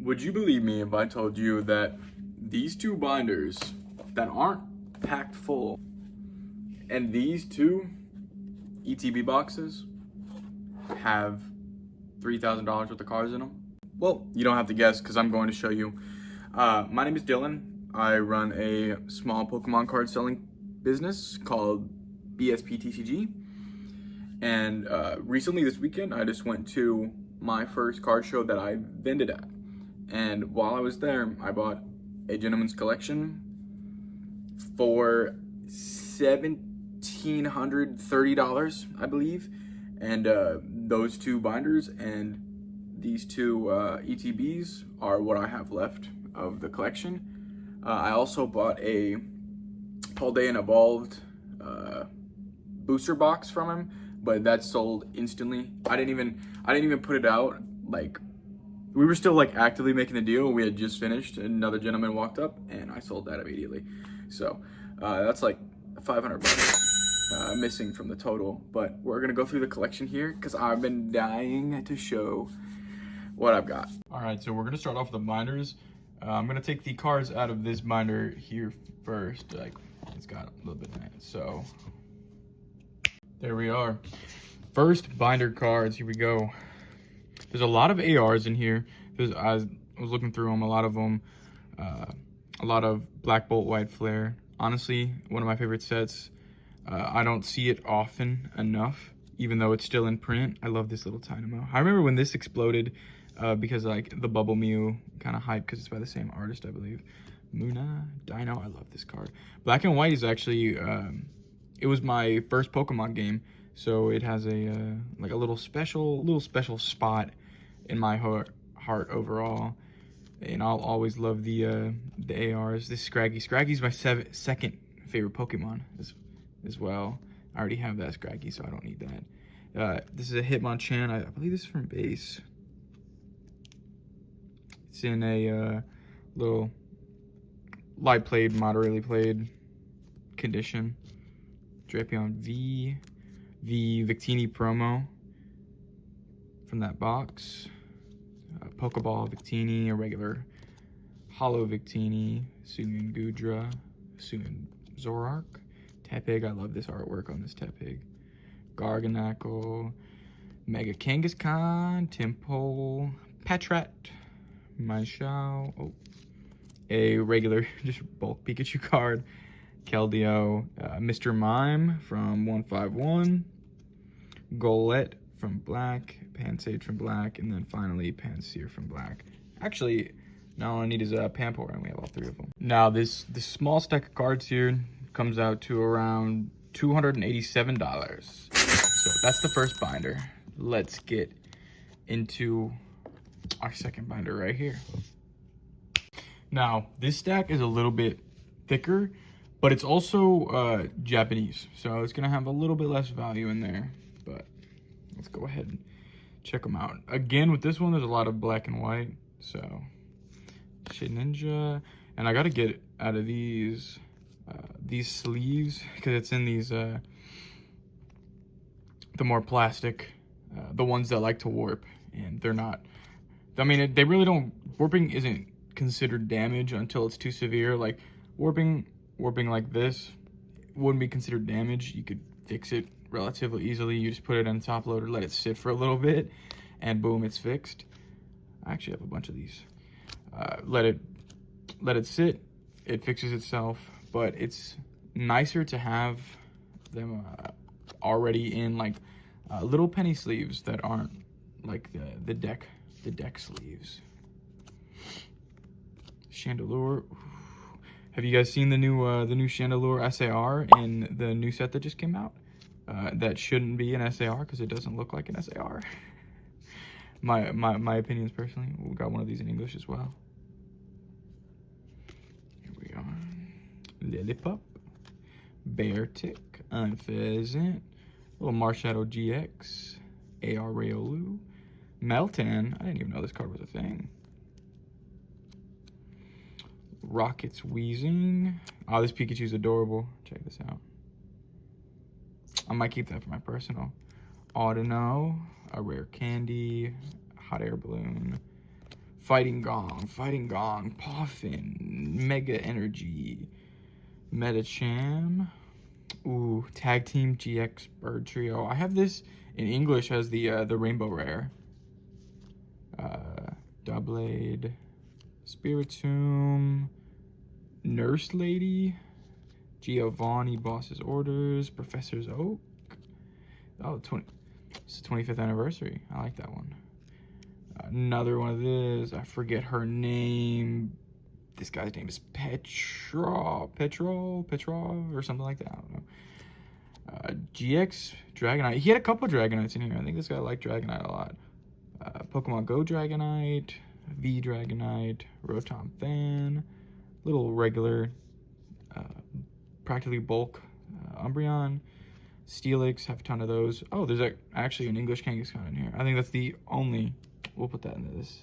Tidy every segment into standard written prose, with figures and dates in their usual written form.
Would you believe me if I told you that these two binders that aren't packed full and these two ETB boxes have $3,000 worth of cards in them? Well, you don't have to guess because I'm going to show you. My name is Dylan. I run a small Pokemon card selling business called BSP TCG. And recently this weekend, I just went to my first card show that I vended at. And while I was there, I bought a Gentleman's Collection for $1,730, I believe. And those two binders and these two ETBs are what I have left of the collection. I also bought a Paldean and Evolved booster box from him, but that sold instantly. I didn't even put it out. Like, we were still like actively making the deal. We had just finished. Another gentleman walked up and I sold that immediately. So that's like 500 bucks missing from the total. But we're gonna go through the collection here because I've been dying to show what I've got. All right, so we're gonna start off with the binders. I'm gonna take the cards out of this binder here first. Like, it's got a little bit in it. So there we are. First binder cards, here we go. There's a lot of ARs in here. I was looking through them, a lot of them, a lot of Black Bolt, White Flare. Honestly, one of my favorite sets. I don't see it often enough, even though it's still in print. I love this little Dynamo. I remember when this exploded because like the Bubble Mew kind of hype because it's by the same artist, I believe. Muna, Dino, I love this card. Black and White is actually, it was my first Pokemon game. So it has a like a little special spot in my heart overall, and I'll always love the ARs. This Scraggy's my second favorite Pokemon as well. I already have that Scraggy, so I don't need that. This is a Hitmonchan. I believe this is from base. It's in a little light played, moderately played condition. Drapion V. The Victini promo from that box. Pokeball Victini, a regular Hollow Victini, Suimun Gudra, Suimun Zoroark, Tepig. I love this artwork on this Tepig. Garganackle, Mega Kangaskhan, Timpole, Patrat, Maishao, a regular just bulk Pikachu card. Keldeo, Mr. Mime from 151, Golett from Black, Pansage from Black, and then finally Pansear from Black. Actually, now all I need is a Pampor, and we have all three of them. Now, this small stack of cards here comes out to around $287. So that's the first binder. Let's get into our second binder right here. Now, this stack is a little bit thicker, but it's also Japanese, so it's gonna have a little bit less value in there, but let's go ahead and check them out. Again, with this one, there's a lot of black and white, so Shedinja, and I gotta get out of these sleeves, because it's in these, the more plastic, the ones that like to warp, and they're not, I mean, they really don't, warping isn't considered damage until it's too severe. Like, warping like this wouldn't be considered damage. You could fix it relatively easily. You just put it on top loader, let it sit for a little bit, and boom, it's fixed. I actually have a bunch of these. Let it sit, it fixes itself, but it's nicer to have them already in like little penny sleeves that aren't like the deck sleeves. Chandelure. Have you guys seen the new Chandelure SAR in the new set that just came out? That shouldn't be an SAR because it doesn't look like an SAR. my opinions personally. We got one of these in English as well. Here we are. Lillipup, Beartic, Unpheasant, little Marshadow GX, AR Riolu, Meltan. I didn't even know this card was a thing. Rocket's Wheezing. Oh, this Pikachu's adorable. Check this out. I might keep that for my personal. Audino, a rare candy, hot air balloon, Fighting Gong, Poffin, Mega Energy, Metacham. Ooh, Tag Team GX Bird Trio. I have this in English as the Rainbow Rare. Doublade, Spiritomb, Nurse Lady, Giovanni Boss's Orders, Professor's Oak. Oh, it's the 25th anniversary. I like that one. Another one of this. I forget her name. This guy's name is Petrov, or something like that. I don't know. GX Dragonite. He had a couple of Dragonites in here. I think this guy liked Dragonite a lot. Pokemon Go Dragonite, V Dragonite, Rotom Fan, little regular, practically bulk Umbreon, Steelix, have a ton of those. Oh, there's actually an English Kangaskhan in here. I think that's the only, we'll put that into this.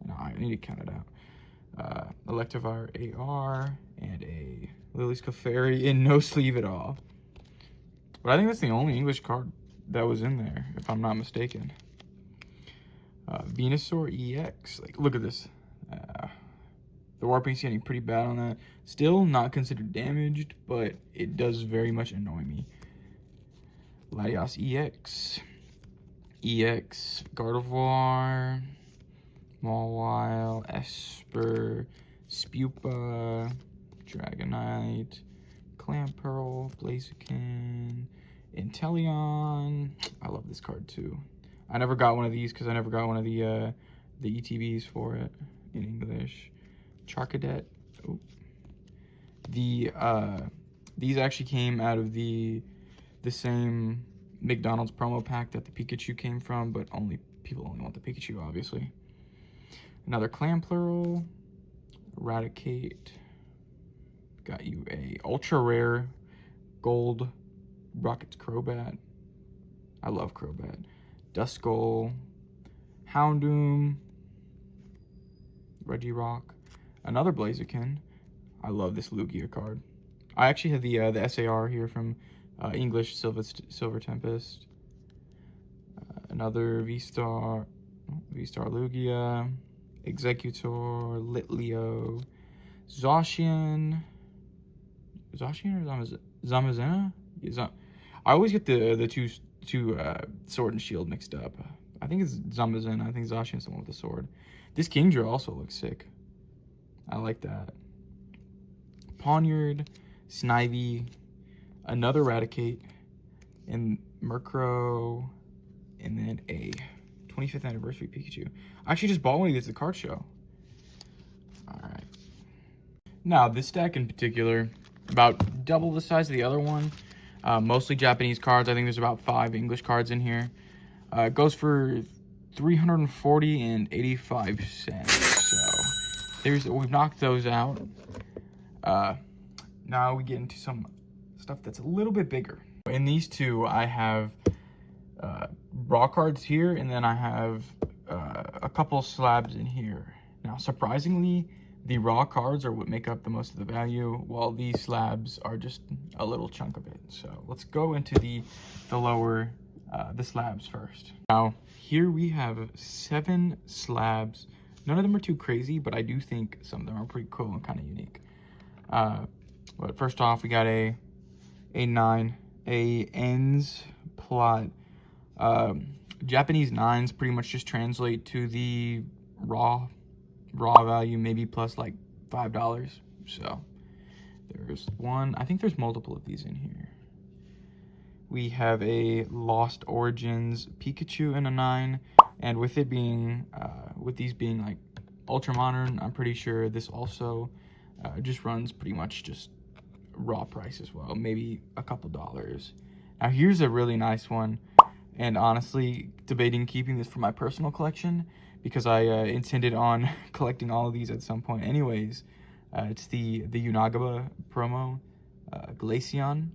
No, I need to count it out. Electivire AR, and a Lily's Clefairy in no sleeve at all. But I think that's the only English card that was in there, if I'm not mistaken. Venusaur EX. Like, look at this. The warping's getting pretty bad on that. Still not considered damaged, but it does very much annoy me. Latios EX. Gardevoir. Mawile. Esper. Spupa. Dragonite. Clamperl. Blaziken. Inteleon. I love this card too. I never got one of these because I never got one of the ETBs for it in English. Charcadet. Oh. These actually came out of the same McDonald's promo pack that the Pikachu came from, but people only want the Pikachu, obviously. Another Clamperl. Eradicate. Got you a ultra rare gold Rocket's Crobat. I love Crobat. Duskull, Houndoom, Regirock, another Blaziken. I love this Lugia card. I actually have the SAR here from English Silver Tempest. Another V-Star Lugia, Executor, Litleo, Zacian or Zamazenta? I always get the two Sword and Shield mixed up. I think it's Zamazenta. I think Zacian's the one with the sword. This Kingdra also looks sick. I like that. Pawniard, Snivy, another Eradicate, and Murkrow, and then a 25th anniversary Pikachu. I actually just bought one of these at the card show. Alright. Now, this deck in particular, about double the size of the other one. Mostly Japanese cards. I think there's about 5 English cards in here. It goes for $340.85. So we've knocked those out. Now we get into some stuff that's a little bit bigger. In these two, I have raw cards here, and then I have a couple slabs in here. Now, surprisingly, the raw cards are what make up the most of the value, while these slabs are just a little chunk of it. So let's go into the slabs first. Now, here we have 7 slabs. None of them are too crazy, but I do think some of them are pretty cool and kind of unique. But first off, we got a 9, a ends plot. Japanese 9s pretty much just translate to the raw value, maybe plus like $5. So there's one. I think there's multiple of these in here. We have a Lost Origins Pikachu in a 9, and with it being with these being like ultra modern, I'm pretty sure this also just runs pretty much just raw price as well, maybe a couple dollars. Now here's a really nice one, and honestly debating keeping this for my personal collection because I intended on collecting all of these at some point anyways. It's the Unagaba promo, Glaceon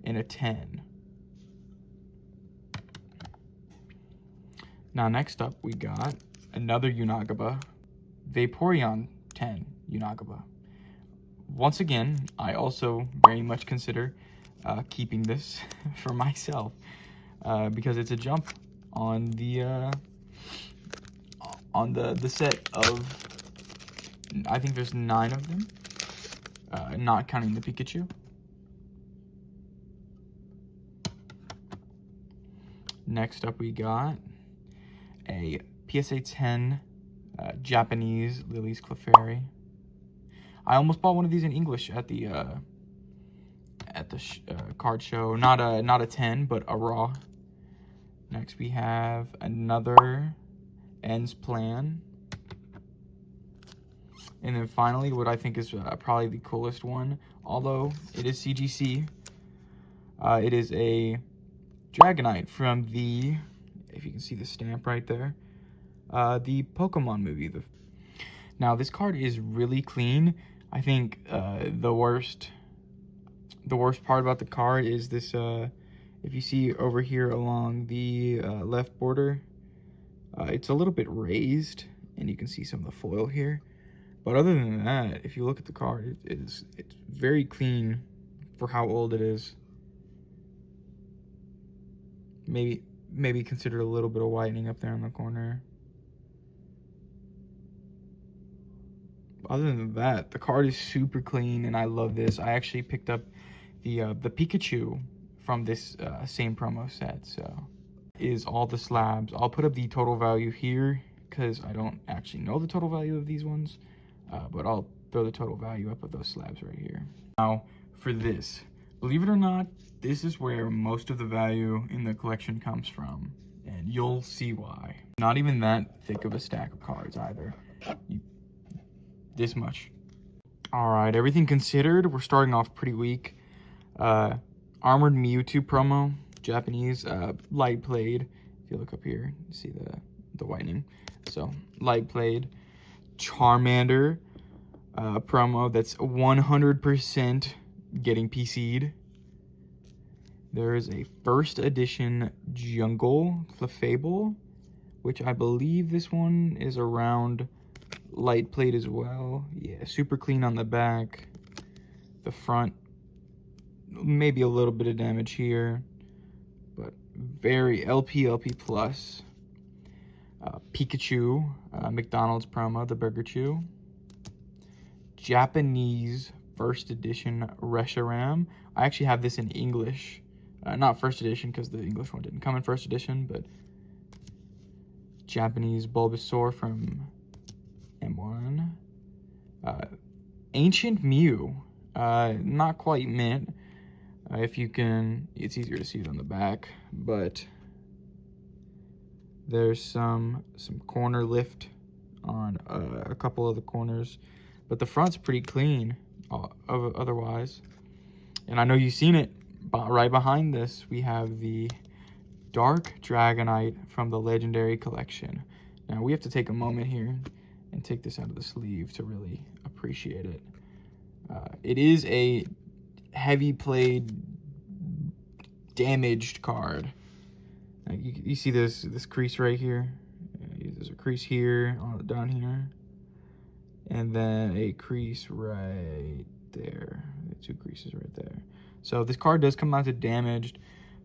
in a 10. Now next up we got another Unagaba, Vaporeon 10 Unagaba. Once again, I also very much consider keeping this for myself because it's a jump on the on the set of, I think there's 9 of them, not counting the Pikachu. Next up, we got a PSA 10 Japanese Lily's Clefairy. I almost bought one of these in English at the card show. Not a 10, but a raw. Next, we have another Ends Plan. And then finally, what I think is probably the coolest one, although it is CGC, it is a Dragonite from the, if you can see the stamp right there, the Pokemon movie. Now, this card is really clean. I think the worst part about the card is this, if you see over here along the left border, it's a little bit raised, and you can see some of the foil here. But other than that, if you look at the card, it's very clean for how old it is. Maybe consider a little bit of whitening up there in the corner. Other than that, the card is super clean, and I love this. I actually picked up the Pikachu from this same promo set. So is all the slabs. I'll put up the total value here because I don't actually know the total value of these ones, but I'll throw the total value up of those slabs right here. Now for this, believe it or not, this is where most of the value in the collection comes from, and you'll see why. Not even that thick of a stack of cards either. This much. All right, everything considered, we're starting off pretty weak. Armored Mewtwo promo, Japanese, light played. If you look up here, you see the whitening. So light played. Charmander promo that's 100% getting PC'd. There is a first edition Jungle Clefable, which I believe this one is around light plate as well. Yeah, super clean on the back. The front, maybe a little bit of damage here, but very LP plus. Pikachu, McDonald's promo, the Burger Chew. Japanese first edition Reshiram. I actually have this in English. Not first edition because the English one didn't come in first edition, but Japanese Bulbasaur from M1. Ancient Mew. Not quite mint. If you can, it's easier to see it on the back, but there's some corner lift on a couple of the corners, but the front's pretty clean otherwise. And I know you've seen it, but right behind this we have the Dark Dragonite from the Legendary Collection. Now we have to take a moment here and take this out of the sleeve to really appreciate it. It is a heavy played, damaged card. You see this crease right here. There's a crease here, down here, and then a crease right there. 2 creases right there. So this card does come out to damaged,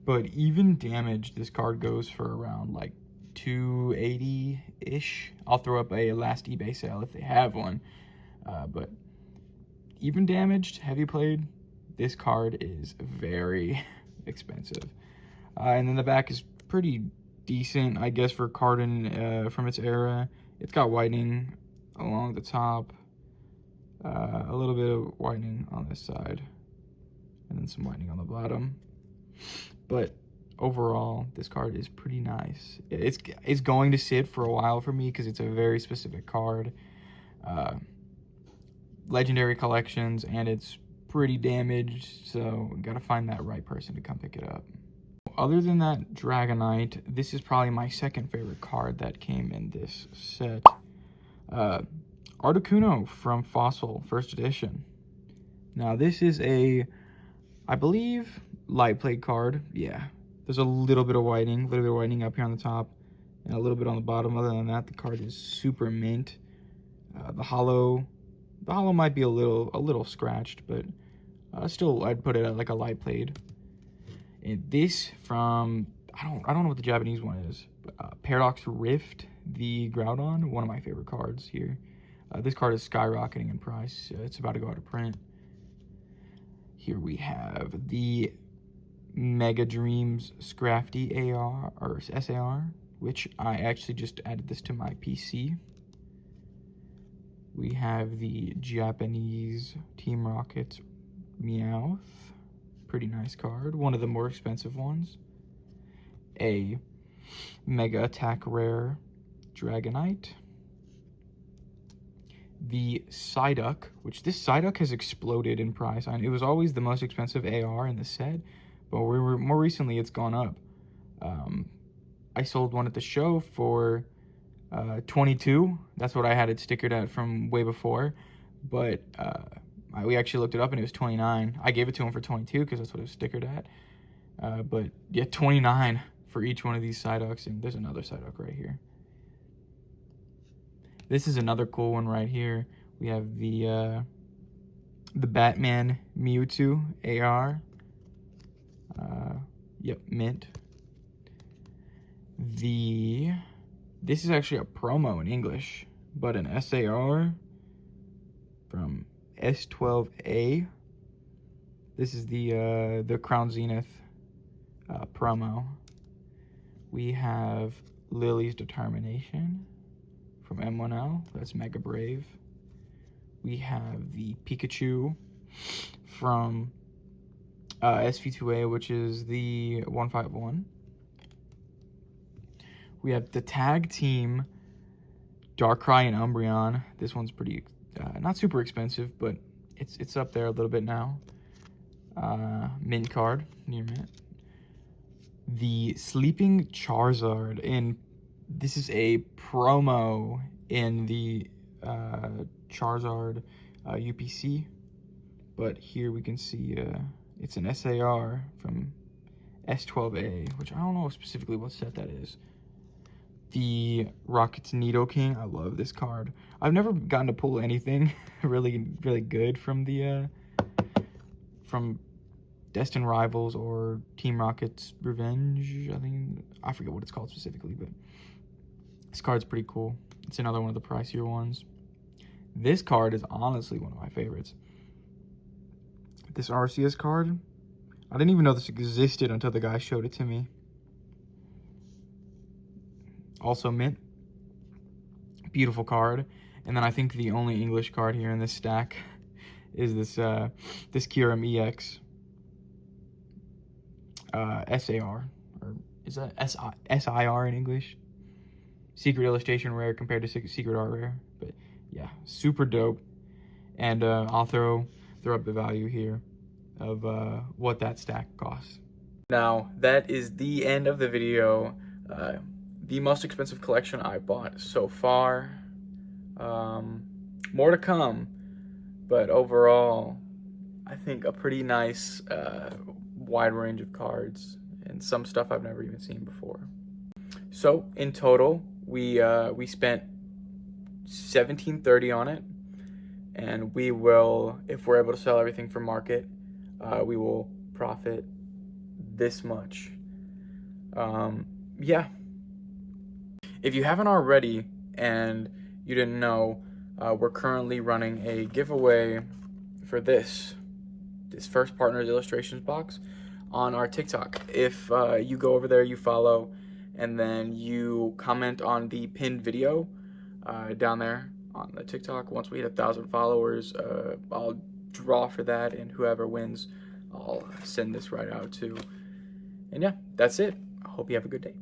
but even damaged, this card goes for around like $280-ish. I'll throw up a last eBay sale if they have one. But even damaged, heavy played, this card is very expensive. And then the back is pretty decent, I guess, for a card from its era. It's got whitening along the top, a little bit of whitening on this side, and then some whitening on the bottom. But overall, this card is pretty nice. It's going to sit for a while for me because it's a very specific card. Legendary collections, and it's pretty damaged, so gotta find that right person to come pick it up. Other than that Dragonite, this is probably my second favorite card that came in this set. Articuno from Fossil, first edition. Now this is I believe, light plate card. Yeah, there's a little bit of whitening, up here on the top, and a little bit on the bottom. Other than that, the card is super mint. The hollow might be a little scratched, but still I'd put it at like a light plate. And this from, I don't know what the Japanese one is, but Paradox Rift, the Groudon, one of my favorite cards here. This card is skyrocketing in price. It's about to go out of print. Here we have the Mega Dreams Scrafty AR or SAR, which I actually just added this to my PC. We have the Japanese Team Rockets Meowth. Pretty nice card. One of the more expensive ones. A Mega Attack Rare Dragonite. The Psyduck, which this Psyduck has exploded in price. It was always the most expensive AR in the set, but more recently it's gone up. I sold one at the show for 22. That's what I had it stickered at from way before, but we actually looked it up and it was 29. I gave it to him for 22 because that's what it was stickered at. But yeah, 29 for each one of these Psyducks, and there's another Psyduck right here. This is another cool one right here. We have the Batman Mewtwo AR. Yep, mint. This is actually a promo in English, but an SAR from S12A. This is the Crown Zenith promo. We have Lily's Determination from M1L. That's Mega Brave. We have the Pikachu from SV2A, which is the 151. We have the tag team Darkrai and Umbreon. This one's pretty, not super expensive, but it's up there a little bit now. Mint card, near mint. The Sleeping Charizard, and this is a promo in the Charizard UPC, but here we can see it's an SAR from S12A, which I don't know specifically what set that is. The Rockets Nidoking, I love this card. I've never gotten to pull anything really good from the from Destined Rivals or Team Rocket's Revenge. I forget what it's called specifically, but this card's pretty cool. It's another one of the pricier ones. This card is honestly one of my favorites. This RCS card, I didn't even know this existed until the guy showed it to me. Also mint. Beautiful card. And then I think the only English card here in this stack is this Kyurem EX SAR, or is that SIR in English? Secret Illustration Rare compared to Secret Art Rare. But yeah, super dope. And I'll throw up the value here of what that stack costs. Now, that is the end of the video. The most expensive collection I bought so far. More to come, but overall, I think a pretty nice wide range of cards and some stuff I've never even seen before. So in total, we spent $17.30 on it, and we will, if we're able to sell everything for market, we will profit this much. Yeah. If you haven't already and you didn't know, we're currently running a giveaway for this First Partners Illustrations box on our TikTok. If you go over there, you follow, and then you comment on the pinned video down there on the TikTok. Once we hit 1,000 followers, I'll draw for that, and whoever wins, I'll send this right out to. And yeah, that's it. I hope you have a good day.